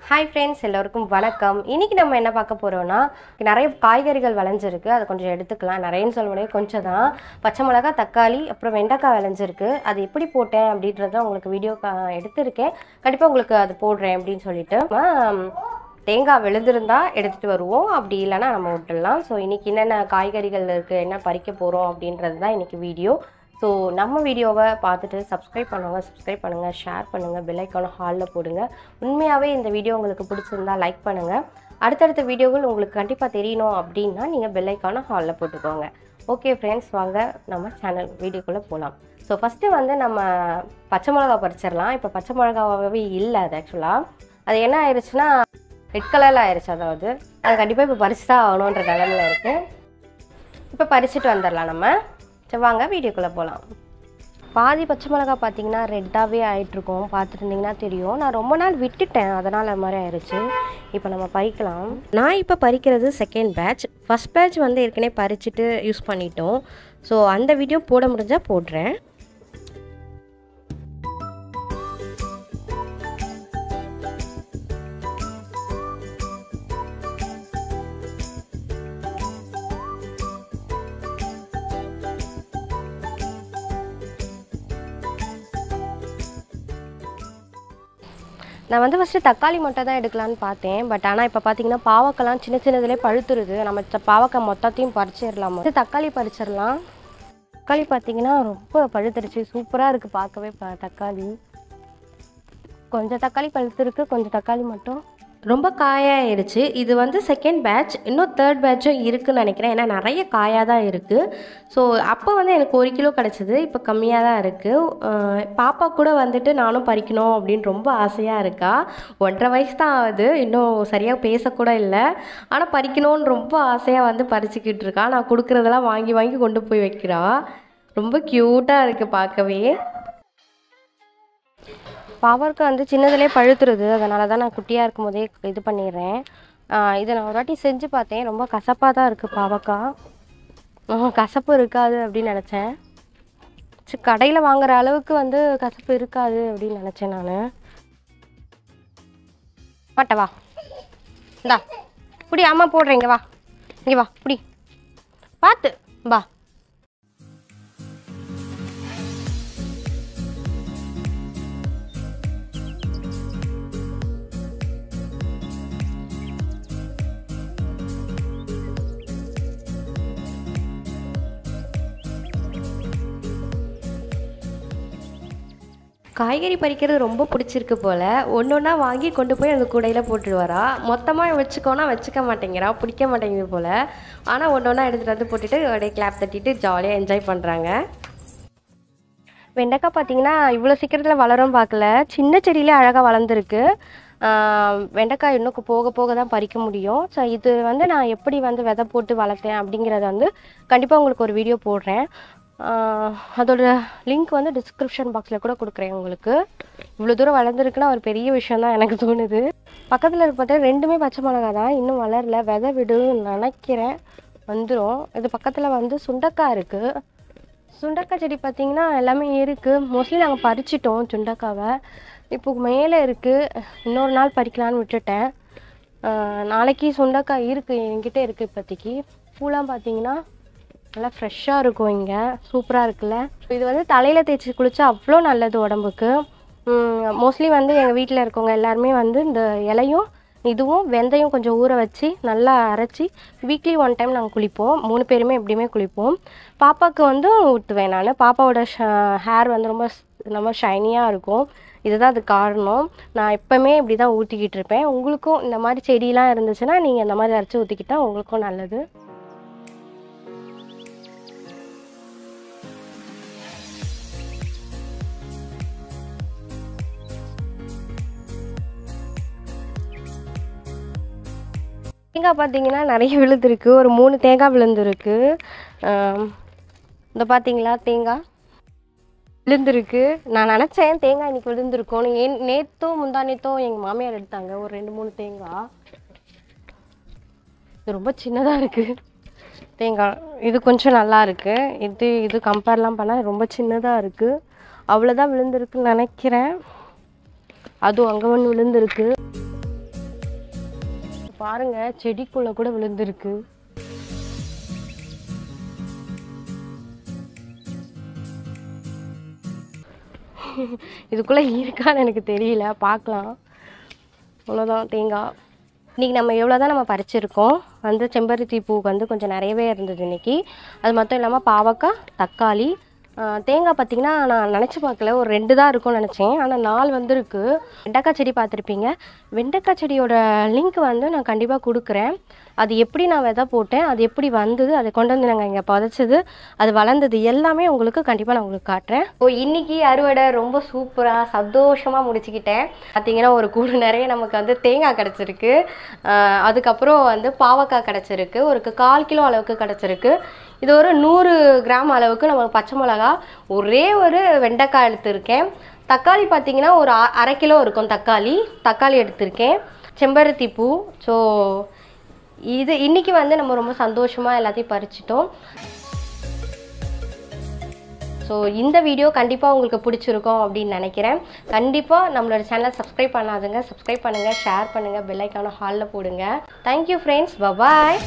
Hi friends, எல்லோருக்கும் வணக்கம். இன்றைக்கி நம்ம என்ன பார்க்க போகிறோன்னா, நிறைய காய்கறிகள் விளைஞ்சிருக்கு. அதை கொஞ்சம் எடுத்துக்கலாம். நிறையன்னு சொல்ல முடியாது, கொஞ்சம் தான். பச்சை மிளகா, தக்காளி, அப்புறம் வெண்டைக்காய் விளைஞ்சிருக்கு. அது எப்படி போட்டேன் அப்படின்றத உங்களுக்கு வீடியோ எடுத்திருக்கேன். கண்டிப்பாக உங்களுக்கு அது போடுறேன் அப்படின்னு சொல்லிட்டு தேங்காய் விழுந்திருந்தா எடுத்துகிட்டு வருவோம், அப்படி இல்லைன்னா நம்ம விட்டுடலாம். ஸோ இன்றைக்கி என்னென்ன காய்கறிகள் இருக்குது, என்ன பறிக்க போகிறோம் அப்படின்றது தான் இன்றைக்கி வீடியோ. ஸோ நம்ம வீடியோவை பார்த்துட்டு சப்ஸ்கிரைப் பண்ணுங்கள், ஷேர் பண்ணுங்கள், பெல் ஐக்கானை ஹாலில் போடுங்க. உண்மையாகவே இந்த வீடியோ உங்களுக்கு பிடிச்சிருந்தா லைக் பண்ணுங்கள். அடுத்தடுத்த வீடியோகள் உங்களுக்கு கண்டிப்பாக தெரியணும் அப்படின்னா நீங்கள் பெல் ஐக்கானை ஹாலில் போட்டுக்கோங்க. ஓகே ஃப்ரெண்ட்ஸ், வாங்க நம்ம சேனல் வீடியோக்குள்ளே போகலாம். ஸோ ஃபஸ்ட்டு வந்து நம்ம பச்சை மிளகா பறிச்சிடலாம். இப்போ பச்சை மிளகாவே இல்லை, அது ஆக்சுவலாக அது என்ன ஆயிடுச்சுன்னா ரெட் கலரில் ஆயிடுச்சு. அதாவது அது கண்டிப்பாக இப்போ பறிச்சு தான் ஆகணுன்ற நிலமையில் இருக்குது. இப்போ பறிச்சுட்டு வந்துடலாம் நம்ம. வாங்க வீடியோக்குள்ளே போகலாம். பாதி பச்சை மிளகா பார்த்தீங்கன்னா ரெட்டாகவே ஆகிட்ருக்கோம். பார்த்துருந்தீங்கன்னா தெரியும். நான் ரொம்ப நாள் விட்டுட்டேன், அதனால் அது மாதிரி ஆயிடுச்சு. இப்போ நம்ம பறிக்கலாம். நான் இப்போ பறிக்கிறது செகண்ட் பேட்ச். ஃபஸ்ட் பேட்ச் வந்து ஏற்கனவே பறிச்சுட்டு யூஸ் பண்ணிட்டோம். ஸோ அந்த வீடியோ போட முடிஞ்சால் போடுறேன். நான் வந்து ஃபஸ்ட்டு தக்காளி மட்டும் தான் எடுக்கலான்னு பார்த்தேன். பட் ஆனால் இப்போ பார்த்தீங்கன்னா பாவக்காய்லாம் சின்ன சின்னதுலேயே பழுத்துருது. நம்ம பாவக்காய் மொத்தத்தையும் பறிச்சிடலாம். தக்காளி பறிச்சிடலாம். தக்காளி பார்த்தீங்கன்னா ரொம்ப பழுத்துருச்சு. சூப்பராக இருக்குது பார்க்கவே. தக்காளி கொஞ்சம் தக்காளி பழுத்துருக்கு, கொஞ்சம் தக்காளி மட்டும் ரொம்ப காயாகிடுச்சு. இது வந்து செகண்ட் பேட்ச். இன்னும் தேர்ட் பேட்சும் இருக்குதுன்னு நினைக்கிறேன். ஏன்னா நிறைய காயாக தான் இருக்குது. ஸோ அப்போ வந்து எனக்கு 1 கிலோ கிடச்சிது. இப்போ கம்மியாக தான் இருக்குது. பாப்பா கூட வந்துட்டு நானும் பறிக்கணும் அப்படின்னு ரொம்ப ஆசையாக இருக்கா. 1.5 வயசு தான் ஆகுது. இன்னும் சரியாக பேசக்கூட இல்லை. ஆனால் பறிக்கணும்னு ரொம்ப ஆசையாக வந்து பறிச்சிக்கிட்டு இருக்கா. நான் கொடுக்குறதெல்லாம் வாங்கி வாங்கி கொண்டு போய் வைக்கிறா. ரொம்ப க்யூட்டாக இருக்குது பார்க்கவே. பாவக்காய் வந்து சின்னதுலேயே பழுத்துருது. அதனால தான் நான் குட்டியாக இருக்கும் போதே இது பண்ணிடுறேன். இதை நான் ஒரு வாட்டி செஞ்சு பார்த்தேன். ரொம்ப கசப்பாக தான் இருக்குது பாவக்காய். கசப்பு இருக்காது அப்படின்னு நினச்சேன். சரி, கடையில் வாங்குகிற அளவுக்கு வந்து கசப்பு இருக்காது அப்படின்னு நினச்சேன் நான். மாட்டவா இந்தா புடி, அம்மா போடுறேன். இங்கே வா, இங்கே வா, புடி, பார்த்து வா. காய்கறி பறிக்கிறது ரொம்ப பிடிச்சிருக்கு போல். ஒன்று ஒன்றா வாங்கி கொண்டு போய் அந்த கூடையில் போட்டுட்டு வரா. மொத்தமாக வச்சுக்கோனா வச்சுக்க மாட்டேங்கிறா, பிடிக்க மாட்டேங்குது போல். ஆனால் ஒன்று ஒன்றா எடுத்துகிட்டு வந்து போட்டுட்டு அப்படியே கிளாப் தட்டிட்டு ஜாலியாக என்ஜாய் பண்ணுறாங்க. வெண்டைக்காய் பார்த்தீங்கன்னா இவ்வளோ சீக்கிரத்தில் வளரும் பார்க்கல. சின்ன செடியிலே அழகாக வளர்ந்துருக்கு. வெண்டைக்காய் இன்னும் போக போக தான் பறிக்க முடியும். ஸோ இது வந்து நான் எப்படி வந்து விதை போட்டு வளர்த்தேன் அப்படிங்கிறத வந்து கண்டிப்பாக உங்களுக்கு ஒரு வீடியோ போடுறேன். அதோட லிங்க் வந்து டிஸ்கிரிப்ஷன் பாக்ஸில் கூட கொடுக்குறேன் உங்களுக்கு. இவ்வளோ தூரம் வளர்ந்துருக்குன்னா ஒரு பெரிய விஷயம் தான் எனக்கு தோணுது. பக்கத்தில் இருக்க ரெண்டுமே பச்சை மிளகா தான், இன்னும் வளரல. விதை விடுன்னு நினைக்கிறேன், வந்துடும். இது பக்கத்தில் வந்து சுண்டைக்காய் இருக்குது. சுண்டைக்காய் செடி பார்த்திங்கன்னா எல்லாமே இருக்குது. மோஸ்ட்லி நாங்கள் பறிச்சிட்டோம் சுண்டைக்காவை. இப்போ மேலே இருக்குது. இன்னொரு நாள் பறிக்கலான்னு விட்டுட்டேன். நாளைக்கு சுண்டைக்காய் இருக்குது, என்கிட்ட இருக்குது இப்போதைக்கு. பூலாம் பார்த்திங்கன்னா நல்லா ஃப்ரெஷ்ஷாக இருக்கும். இங்கே சூப்பராக இருக்குல்ல. இது வந்து தலையில் தேய்ச்சி குளித்தா அவ்வளோ நல்லது உடம்புக்கு. மோஸ்ட்லி வந்து எங்கள் வீட்டில் இருக்கவங்க எல்லாருமே வந்து இந்த இலையும் இதுவும் வெந்தயம் கொஞ்சம் ஊற வச்சு நல்லா அரைச்சி வீக்லி 1 டைம் நாங்கள் குளிப்போம். 3 பேருமே எப்படியுமே குளிப்போம். பாப்பாவுக்கு வந்து ஊற்றுவேன் நான். பாப்பாவோட ஹேர் வந்து ரொம்ப ஷைனியாக இருக்கும். இதுதான் அது காரணம். நான் எப்போவுமே இப்படி தான் ஊற்றிக்கிட்டு இருப்பேன். உங்களுக்கும் இந்த மாதிரி செடியெலாம் இருந்துச்சுன்னா நீங்கள் இந்த மாதிரி அரைச்சி ஊற்றிக்கிட்டால் உங்களுக்கும் நல்லது. தேங்காய் பார்த்தீங்கன்னா நிறைய விழுந்துருக்கு. ஒரு 3 தேங்காய் விழுந்துருக்கு. இந்த பார்த்தீங்களா, தேங்காய் விழுந்துருக்கு. நான் நினச்சேன் தேங்காய் இன்றைக்கி விழுந்துருக்கோன்னு. நேற்றும் முந்தானேத்தும் எங்கள் மாமியார் எடுத்தாங்க ஒரு 2-3 தேங்காய். இது ரொம்ப சின்னதாக இருக்குது தேங்காய். இது கொஞ்சம் நல்லா இருக்குது. இது கம்பேர்லாம் பண்ணால் ரொம்ப சின்னதாக இருக்குது. அவ்வளோதான் விழுந்திருக்குன்னு நினைக்கிறேன். அதுவும் அங்கே ஒன்று விழுந்திருக்கு. பாருங்க செடிக்குள்ள கூட விழுந்திருக்கு. இதுக்குள்ள இருக்கான்னு எனக்கு தெரியல, பார்க்கலாம். அவ்வளோதான் தேங்காய். இன்றைக்கி நம்ம எவ்வளோதான் நம்ம பறிச்சிருக்கோம். வந்து செம்பருத்தி பூ வந்து கொஞ்சம் நிறையவே இருந்தது இன்றைக்கி. அது மட்டும் இல்லாமல் பாவக்காய், தக்காளி, தேங்காய் பார்த்திங்கன்னா நான் நினச்சி பார்க்கல, ஒரு 2 தான் இருக்கும்னு நினச்சேன். ஆனால் 4 வந்துருக்கு. வெண்டைக்காய் செடி பார்த்துருப்பீங்க. வெண்டைக்காய் செடியோட லிங்க் வந்து நான் கண்டிப்பாக கொடுக்குறேன். அது எப்படி நான் விதை போட்டேன், அது எப்படி வந்தது, அதை கொண்டு வந்து நாங்கள் இங்கே புதைச்சது, அது வளர்ந்தது எல்லாமே உங்களுக்கு கண்டிப்பாக நான் உங்களுக்கு காட்டுறேன். இன்றைக்கி அறுவடை ரொம்ப சூப்பராக சந்தோஷமாக முடிச்சுக்கிட்டேன். பார்த்திங்கன்னா ஒரு கூடு நிறைய நமக்கு வந்து தேங்காய் கிடச்சிருக்கு. அதுக்கப்புறம் வந்து பாவக்காய் கிடச்சிருக்கு, ஒரு 1/4 கிலோ அளவுக்கு கிடச்சிருக்கு. இது ஒரு 100 கிராம் அளவுக்கு நம்ம பச்சை மிளகா, ஒரே ஒரு வெண்டைக்காய் எடுத்திருக்கேன். தக்காளி பார்த்திங்கன்னா ஒரு 1/2 கிலோ இருக்கும் தக்காளி எடுத்திருக்கேன். செம்பருத்தி பூ. ஸோ இது இன்றைக்கி வந்து நம்ம ரொம்ப சந்தோஷமாக எல்லாத்தையும் பறிச்சிட்டோம். ஸோ இந்த வீடியோ கண்டிப்பாக உங்களுக்கு பிடிச்சிருக்கும் அப்படின்னு நினைக்கிறேன். கண்டிப்பாக நம்மளோட சேனலை சப்ஸ்கிரைப் பண்ணாதுங்க, சப்ஸ்கிரைப் பண்ணுங்கள், ஷேர் பண்ணுங்கள், பெல் ஐக்கானை ஹாலில் போடுங்க. தேங்க்யூ ஃப்ரெண்ட்ஸ், பாய்.